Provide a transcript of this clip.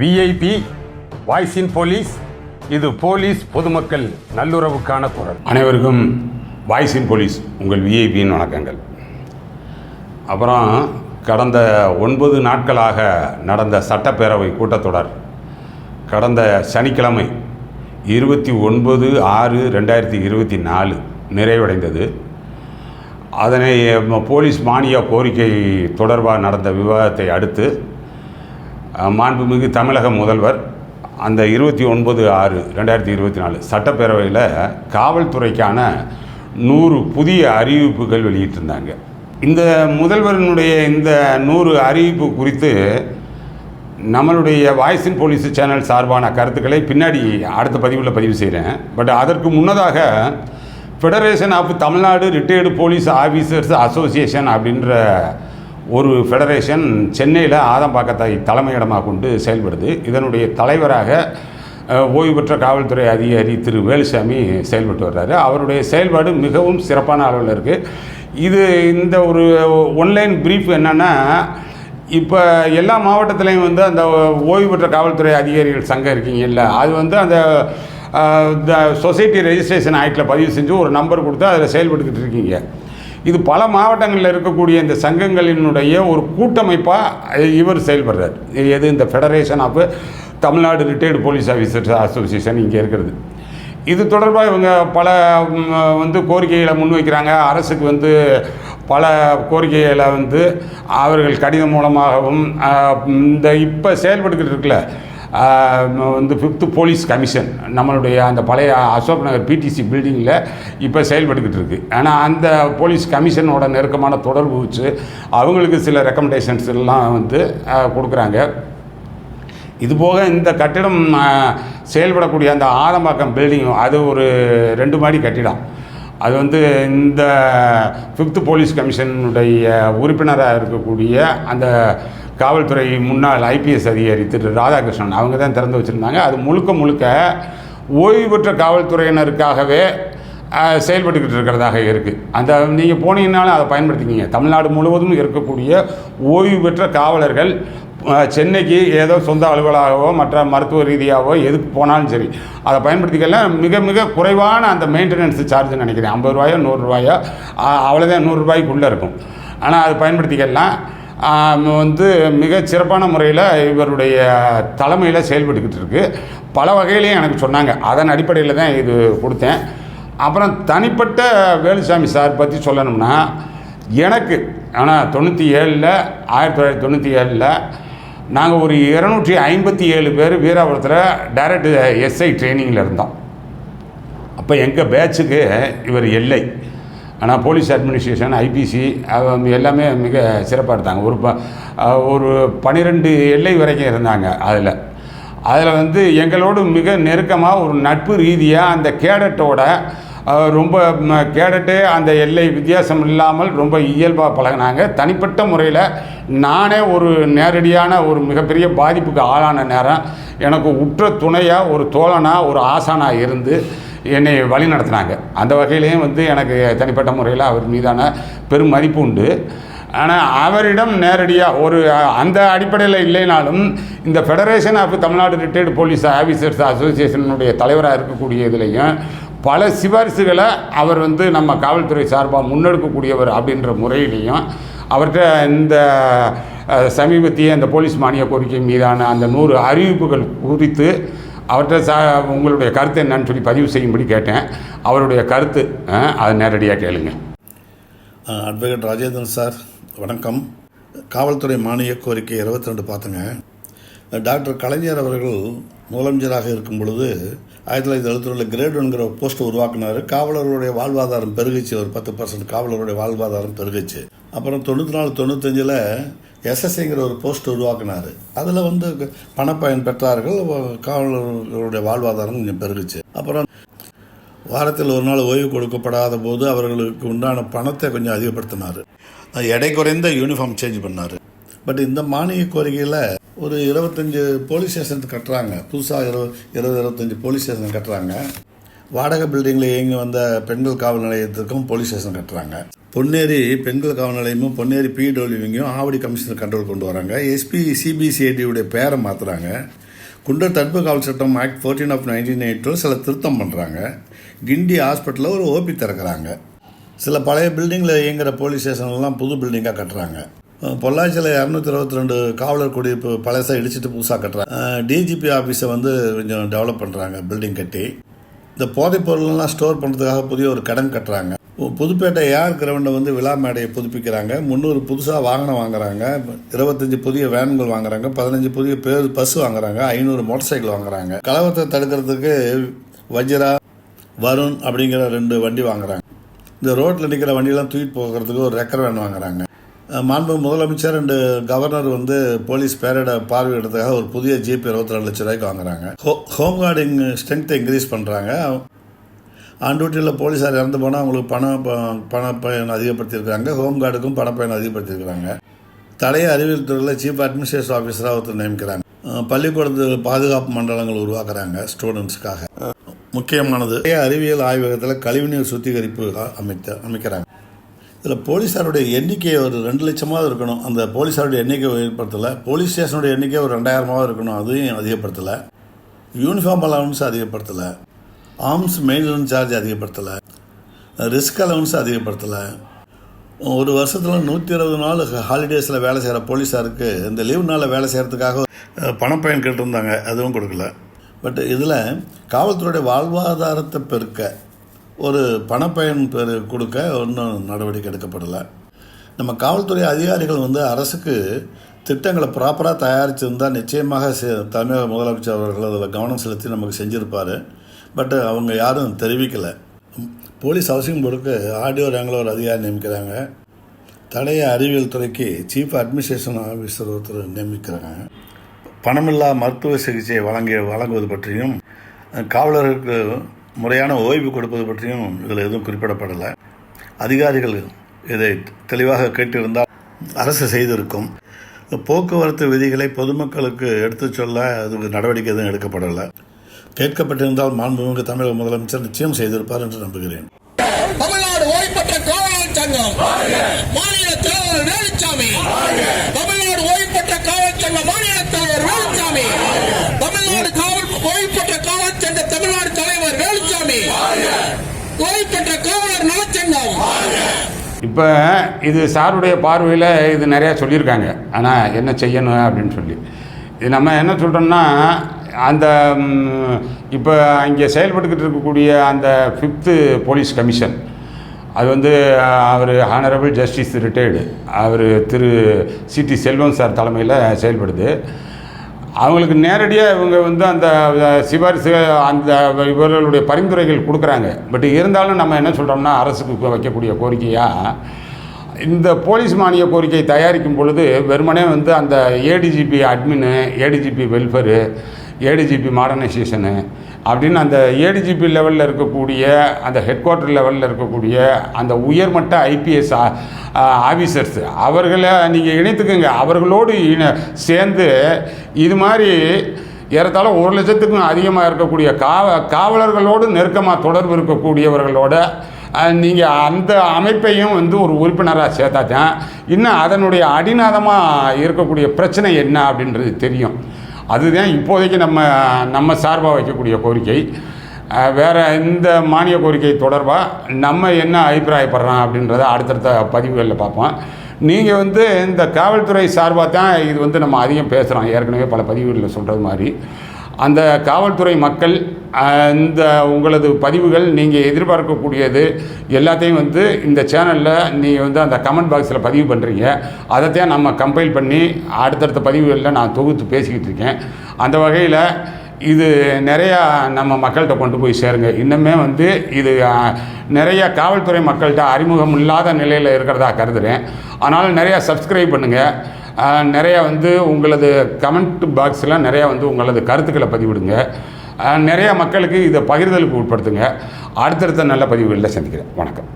VIP voice இன் police. இது police பொதுமக்கள் நல்லுறவுக்கான குரல். அனைவருக்கும் வாய்ஸ் இன் போலீஸ் உங்கள் விஐபியின் வணக்கங்கள். அப்புறம் கடந்த 9 நாட்களாக நடந்த சட்டப்பேரவை கூட்டத்தொடர் கடந்த சனிக்கிழமை 29/6/2024 நிறைவடைந்தது. அதனை போலீஸ் மானிய கோரிக்கை தொடர்பாக நடந்த விவாதத்தை அடுத்து மாண்புமிகு தமிழக முதல்வர் அந்த 29/6/2024 சட்டப்பேரவையில் காவல்துறைக்கான 100 புதிய அறிவிப்புகள் வெளியிட்டிருந்தாங்க. இந்த முதல்வரினுடைய இந்த 100 அறிவிப்பு குறித்து நம்மளுடைய வாய்ஸ் இன் போலீஸ் சேனல் சார்பான கருத்துக்களை பின்னாடி அடுத்த பதிவில் பதிவு செய்கிறேன். பட் அதற்கு முன்னதாக federation of Tamil Nadu retired police officers association அப்படின்ற ஒரு ஃபெடரேஷன் சென்னையில் ஆதம்பாக்கத்தை தலைமையிடமாக கொண்டு செயல்படுது. இதனுடைய தலைவராக ஓய்வு பெற்ற காவல்துறை அதிகாரி திரு வேலுசாமி செயல்பட்டு வர்றாரு. அவருடைய செயல்பாடு மிகவும் சிறப்பான அளவில் இருக்குது. இந்த ஒரு ஒன்லைன் பிரீஃப் என்னென்னா, இப்போ எல்லா மாவட்டத்துலேயும் அந்த ஓய்வு பெற்ற காவல்துறை அதிகாரிகள் சங்கம் இருக்கீங்கல்ல, அது அந்த சொசைட்டி ரெஜிஸ்ட்ரேஷன் ஆக்டில் பதிவு செஞ்சு ஒரு நம்பர் கொடுத்து அதில் செயல்பட்டுக்கிட்டு இருக்கீங்க. இது பல மாவட்டங்களில் இருக்கக்கூடிய இந்த சங்கங்களினுடைய ஒரு கூட்டமைப்பாக இவர் செயல்படுறார். இந்த federation of Tamil Nadu retired police officers association இங்கே இருக்கிறது. இது தொடர்பாக இவங்க பல கோரிக்கைகளை முன்வைக்கிறாங்க. அரசுக்கு பல கோரிக்கைகளை அவர்கள் கடிதம் மூலமாகவும் இந்த இப்போ செயல்பட்டுக்கிட்டு இருக்குல்ல 5th போலீஸ் கமிஷன் நம்மளுடைய அந்த பழைய அசோக் நகர் பிடிசி பில்டிங்கில் இப்போ செயல்பட்டுக்கிட்டு இருக்குது. ஆனால் அந்த போலீஸ் கமிஷனோட நெருக்கமான தொடர்பு வச்சு அவங்களுக்கு சில ரெக்கமெண்டேஷன்ஸ் எல்லாம் கொடுக்குறாங்க. இதுபோக இந்த கட்டிடம் செயல்படக்கூடிய அந்த ஆதம்பாக்கம் பில்டிங் அது ஒரு 2 மாடி கட்டிடம். அது இந்த 5th போலீஸ் கமிஷனுடைய உறுப்பினராக இருக்கக்கூடிய அந்த காவல்துறை முன்னாள் ஐபிஎஸ் அதிகாரி திரு ராதாகிருஷ்ணன் அவங்க தான் திறந்து வச்சுருந்தாங்க. அது முழுக்க ஓய்வு பெற்ற காவல்துறையினருக்காகவே செயல்பட்டுக்கிட்டு இருக்கிறதாக இருக்குது. நீங்கள் போனீங்கன்னாலும் அதை பயன்படுத்திக்கிங்க. தமிழ்நாடு முழுவதும் இருக்கக்கூடிய ஓய்வு பெற்ற காவலர்கள் சென்னைக்கு ஏதோ சொந்த அலுவலாகவோ மற்ற மருத்துவ ரீதியாகவோ எதுக்கு போனாலும் சரி அதை பயன்படுத்திக்கலாம். மிக குறைவான அந்த மெயின்டெனன்ஸ் சார்ஜ்னு நினைக்கிறேன், 50 ரூபாயோ 100 ரூபாயோ, அவ்வளோதான் 100 ரூபாய்க்குள்ளே இருக்கும். ஆனால் அது பயன்படுத்திக்கலாம். மிக சிறப்பான முறையில் இவருடைய தலைமையில் செயல்பட்டுக்கிட்டு இருக்குது. பல வகையிலையும் எனக்கு சொன்னாங்க. அதன் அடிப்படையில் தான் இது கொடுத்தேன். அப்புறம் தனிப்பட்ட வேலுசாமி சார் பற்றி சொல்லணும்னா, எனக்கு ஆனால் 1997 நாங்கள் ஒரு 257 பேர் வீராபுரத்தில் டைரக்ட் எஸ்ஐ ட்ரைனிங்கில் இருந்தோம். அப்போ எங்கள் பேட்சுக்கு இவர் எல்ஐ. ஆனால் போலீஸ் அட்மினிஸ்ட்ரேஷன் ஐபிசி எல்லாமே மிக சிறப்பாக இருந்தாங்க. ஒரு 12 எல்லை வரைக்கும் இருந்தாங்க. அதில் எங்களோடு மிக நெருக்கமாக ஒரு நட்பு ரீதியாக அந்த கேடட்டோட ரொம்ப கேடட்டே அந்த எல்லை வித்தியாசம் இல்லாமல் ரொம்ப இயல்பாக பழகினாங்க. தனிப்பட்ட முறையில் நானே ஒரு நேரடியான ஒரு மிகப்பெரிய பாதிப்புக்கு ஆளான நேரம் எனக்கு உற்ற துணையாக ஒரு தோழனாக ஒரு ஆசானாக இருந்து என்னை வழி நடத்தினாங்க. அந்த வகையிலையும் எனக்கு தனிப்பட்ட முறையில் அவர் மீதான பெரும் மதிப்பு உண்டு. ஆனால் அவரிடம் நேரடியாக அந்த அடிப்படையில் இல்லைனாலும் இந்த federation of Tamil Nadu retired police officers அசோசியேஷனுடைய தலைவராக இருக்கக்கூடிய இதுலேயும் பல சிபாரிசுகளை அவர் நம்ம காவல்துறை சார்பாக முன்னெடுக்கக்கூடியவர் அப்படின்ற முறையிலையும் அவர்கிட்ட இந்த சமீபத்திய இந்த போலீஸ் மானிய கோரிக்கை மீதான அந்த 100 அறிவிப்புகள் குறித்து அவர்கிட்ட உங்களுடைய கருத்து என்னன்னு சொல்லி பதிவு செய்யும்படி கேட்டேன். அவருடைய கருத்து அதை நேரடியாக கேளுங்க. அட்வொகேட் ராஜேந்திரன் சார் வணக்கம். காவல்துறை மானிய கோரிக்கை 22 பார்த்துங்க. டாக்டர் கலைஞர் அவர்கள் முதலமைச்சராக இருக்கும் பொழுது 1972 கிரேட் 1ங்கிற போஸ்ட் உருவாக்குனார். காவலர்களுடைய வாழ்வாதாரம் பெருகிச்சு. ஒரு 10% காவலருடைய வாழ்வாதாரம் பெருகிச்சு. அப்புறம் 94-95 எஸ்எஸ்சிங்கிற ஒரு போஸ்ட் உருவாக்குனார். அதில் பணப்பயன் பெற்றார்கள். காவலர்களுடைய வாழ்வாதாரம் கொஞ்சம் பெருகுச்சு. அப்புறம் வாரத்தில் ஒரு நாள் ஓய்வு கொடுக்கப்படாத போது அவர்களுக்கு உண்டான பணத்தை கொஞ்சம் அதிகப்படுத்தினார். எடை குறைந்த யூனிஃபார்ம் சேஞ்ச் பண்ணார். பட் இந்த மானிய கோரிக்கையில் ஒரு 25 போலீஸ் ஸ்டேஷன் கட்டுறாங்க. புதுசாக 20-25 போலீஸ் ஸ்டேஷன் கட்டுறாங்க. வாடகை பில்டிங்கில் இயங்கி வந்த பெண்கள் காவல் நிலையத்திற்கும் போலீஸ் ஸ்டேஷன் கட்டுறாங்க. பொன்னேரி பெண்கள் காவல் நிலையமும் பொன்னேரி பிடபிள்யூவிங்கும் ஆவடி கமிஷனர் கண்ட்ரோல் கொண்டு வராங்க. எஸ்பி சிபிசிஐடியுடைய பேரை மாற்றுறாங்க. குண்டர் தடுப்பு காவல் சட்டம் ஆக்ட் 14 ஆஃப் 1982 சில திருத்தம் பண்ணுறாங்க. கிண்டி ஹாஸ்பிட்டலில் ஒரு ஓபி திறக்கிறாங்க. சில பழைய பில்டிங்கில் இயங்குகிற போலீஸ் ஸ்டேஷன்லாம் புது பில்டிங்காக கட்டுறாங்க. பொள்ளாச்சியில் 222 காவலர் குடியிருப்பு பழசாக இடிச்சிட்டு புதுசாக கட்டுறாங்க. டிஜிபி ஆஃபீஸை வந்து கொஞ்சம் டெவலப் பண்ணுறாங்க பில்டிங் கட்டி. இந்த போதைப் பொருள்லாம் ஸ்டோர் பண்ணுறதுக்காக புதிய ஒரு கடன் கட்டுறாங்க. புதுப்பேட்டை ஏஆர் கிரவுண்டை வந்து விழா மேடையை புதுப்பிக்கிறாங்க. 300 புதுசாக வாகனம் வாங்குறாங்க. 25 புதிய வேன்கள் வாங்குறாங்க. 15 புதிய பஸ் வாங்குறாங்க. 500 மோட்டார் சைக்கிள் வாங்குறாங்க. கலவரத்தை தடுக்கிறதுக்கு வஜ்ரா, வருண் அப்படிங்கிற 2 வண்டி வாங்குறாங்க. இந்த ரோட்டில் நிற்கிற வண்டியெல்லாம் தூக்கிட்டு போகிறதுக்கு ஒரு ரெக்கர் வேன் வாங்குறாங்க. மாண்பு முதலமைச்சர் 2 கவர்னர் வந்து போலீஸ் பேரடை பார்வையிடுறதுக்காக ஒரு புதிய ஜீப் 22 லட்சம் ரூபாய்க்கு வாங்குறாங்க. ஹோம் கார்டிங் ஸ்ட்ரென்த்தை இன்க்ரீஸ் பண்ணுறாங்க. ஆன் டியூட்டியில் போலீஸார் இறந்து போனால் அவங்களுக்கு பணப்பயன் அதிகப்படுத்தியிருக்கிறாங்க. ஹோம் கார்டுக்கும் பணப்பயன் அதிகப்படுத்தியிருக்கிறாங்க. தடய அறிவியல் துறையில் சீஃப் அட்மினிஸ்ட்ரேஷன் ஆஃபீஸராக ஒருத்தர் நியமிக்கிறாங்க. பள்ளிக்கூடத்து பாதுகாப்பு மண்டலங்கள் உருவாக்குறாங்க ஸ்டூடெண்ட்ஸுக்காக. முக்கியமானது அறிவியல் ஆய்வகத்தில் கழிவுநீர் சுத்திகரிப்பு அமைக்கிறாங்க. இதில் போலீஸாருடைய எண்ணிக்கை ஒரு 2 லட்சமாவது இருக்கணும். அந்த போலீஸாருடைய எண்ணிக்கை உயர்படுத்தலை. போலீஸ் ஸ்டேஷனுடைய எண்ணிக்கை ஒரு 2000 இருக்கணும். அதையும் அதிகப்படுத்தலை. யூனிஃபார்ம் அலவன்ஸ் அதிகப்படுத்தலை. ஆர்ம்ஸ் மெயின்டெனன்ஸ் சார்ஜ் அதிகப்படுத்தலை. ரிஸ்க் அலவன்ஸ் அதிகப்படுத்தலை. ஒரு வருஷத்தில் 120 நாள் ஹாலிடேஸில் வேலை செய்கிற போலீஸாருக்கு இந்த லீவ் நாளில் வேலை செய்கிறதுக்காக பணப்பயன் கேட்டிருந்தாங்க. அதுவும் கொடுக்கல. பட் இதில் காவல்துறையுடைய வாழ்வாதாரத்தை பெருக்க ஒரு பணப்பயன் கொடுக்க ஒன்றும் நடவடிக்கை எடுக்கப்படலை. நம்ம காவல்துறை அதிகாரிகள் வந்து அரசுக்கு திட்டங்களை ப்ராப்பராக தயாரிச்சிருந்தால் நிச்சயமாக தமிழக முதலமைச்சர் அவர்கள் அதில் கவனம் செலுத்தி நமக்கு செஞ்சுருப்பார். பட் அவங்க யாரும் தெரிவிக்கலை. போலீஸ் ஹவுசிங் போர்டுக்கு ஆடியோ ரேங்கில் ஒரு அதிகாரி நியமிக்கிறாங்க. தடய அறிவியல் துறைக்கு சீஃப் அட்மினிஸ்ட்ரேஷன் ஆஃபீஸர் ஒருத்தர் நியமிக்கிறாங்க. பணமில்லா மருத்துவ சிகிச்சை வழங்குவது பற்றியும் காவலர்களுக்கு முறையான ஓய்வு கொடுப்பது பற்றியும் இதில் எதுவும் குறிப்பிடப்படலை. அதிகாரிகள் இதை தெளிவாக கேட்டிருந்தால் அரசு செய்திருக்கும். போக்குவரத்து விதிகளை பொதுமக்களுக்கு எடுத்துச் சொல்ல அது நடவடிக்கை எதுவும் எடுக்கப்படலை. கேட்கப்பட்டிருந்தால் மாண்புமிகு தமிழக முதலமைச்சர் நிச்சயம் செய்திருப்பார் என்று நம்புகிறேன். தமிழ்நாடு ஓய்வுபெற்ற காவலர் சங்கம் மாநில தலைவர் வேலுச்சாமி. தமிழ்நாடு ஓய்வுபெற்ற காவல் சங்க மாநில தலைவர் வேலுச்சாமி. தமிழ்நாடு ஓய்வுபெற்ற காவல் சங்க தமிழ்நாடு தலைவர் வேலுச்சாமி. ஓய்வுபெற்ற காவலர் நலச்சங்கம். இப்போ இது சாருடைய பார்வையில் இது நிறையா சொல்லியிருக்காங்க. ஆனால் என்ன செய்யணும் அப்படின்னு சொல்லி இது நம்ம என்ன சொல்கிறோம்னா, அந்த இப்போ இங்கே செயல்பட்டுக்கிட்டு இருக்கக்கூடிய அந்த 5th போலீஸ் கமிஷன் அது வந்து அவர் ஹானரபிள் ஜஸ்டிஸ் ரிட்டையர்டு அவர் திரு சிடி செல்வம் சார் தலைமையில் செயல்படுது. அவங்களுக்கு நேரடியாக இவங்க வந்து அந்த சிபாரிசு அந்த இவர்களுடைய பரிந்துரைகள் கொடுக்குறாங்க. பட் இருந்தாலும் நம்ம என்ன சொல்கிறோம்னா, அரசுக்கு வைக்கக்கூடிய கோரிக்கையாக இந்த போலீஸ் மானிய கோரிக்கை தயாரிக்கும் பொழுது வெறுமனே வந்து அந்த ஏடிஜிபி அட்மின்னு, ஏடிஜிபி வெல்ஃபேரு, ஏடிஜிபி மாடர்னைசேஷனு அப்படின்னு அந்த ஏடிஜிபி லெவலில் இருக்கக்கூடிய அந்த ஹெட் குவார்ட்டர் லெவலில் இருக்கக்கூடிய அந்த உயர்மட்ட ஐபிஎஸ் ஆஃபீஸர்ஸ் அவர்களை நீங்கள் இணைத்துக்குங்க. அவர்களோடு சேர்ந்து இது மாதிரி ஏறத்தாழ 1 லட்சத்துக்கும் அதிகமாக இருக்கக்கூடிய காவலர்களோடு நெருக்கமாக தொடர்பு இருக்கக்கூடியவர்களோட நீங்கள் அந்த அமைப்பையும் வந்து ஒரு உறுப்பினராக சேர்த்தா தான் இன்னும் அதனுடைய அடிநாதமாக இருக்கக்கூடிய பிரச்சனை என்ன அப்படின்றது தெரியும். அதுதான் இப்போதைக்கு நம்ம சார்பாக வைக்கக்கூடிய கோரிக்கை. வேறு இந்த மானிய கோரிக்கை தொடர்பாக நம்ம என்ன அபிப்பிராயப்படுறோம் அப்படின்றத அடுத்தடுத்த பதிவுகளில் பார்ப்போம். நீங்கள் வந்து இந்த காவல்துறை சார்பாக தான் இது வந்து நம்ம அதிகம் பேசுகிறோம். ஏற்கனவே பல பதிவுகளில் சொல்கிறது மாதிரி அந்த காவல்துறை மக்கள் இந்த உங்களது பதிவுகள் நீங்கள் எதிர்பார்க்கக்கூடியது எல்லாத்தையும் வந்து இந்த சேனலில் நீங்கள் வந்து அந்த கமெண்ட் பாக்ஸில் பதிவு பண்ணுறீங்க. அதைத்தான் நம்ம கம்பைல் பண்ணி அடுத்தடுத்த பதிவுகளில் நான் தொகுத்து பேசிக்கிட்டு இருக்கேன். அந்த வகையில் இது நிறையா நம்ம மக்கள்கிட்ட கொண்டு போய் சேருங்க. இன்னுமே வந்து இது நிறையா காவல்துறை மக்கள்கிட்ட அறிமுகம் இல்லாத நிலையில் இருக்கிறதா கருதுகிறேன். அதனால் நிறையா சப்ஸ்கிரைப் பண்ணுங்கள். நிறையா வந்து உங்களது கமெண்ட் பாக்ஸில் நிறையா வந்து உங்களது கருத்துக்களை பதிவிடுங்க. நிறையா மக்களுக்கு இதை பகிர்தலுக்கு உட்படுத்துங்க. அடுத்தடுத்த நல்ல பதிவுகளில் சந்திக்கிறேன். வணக்கம்.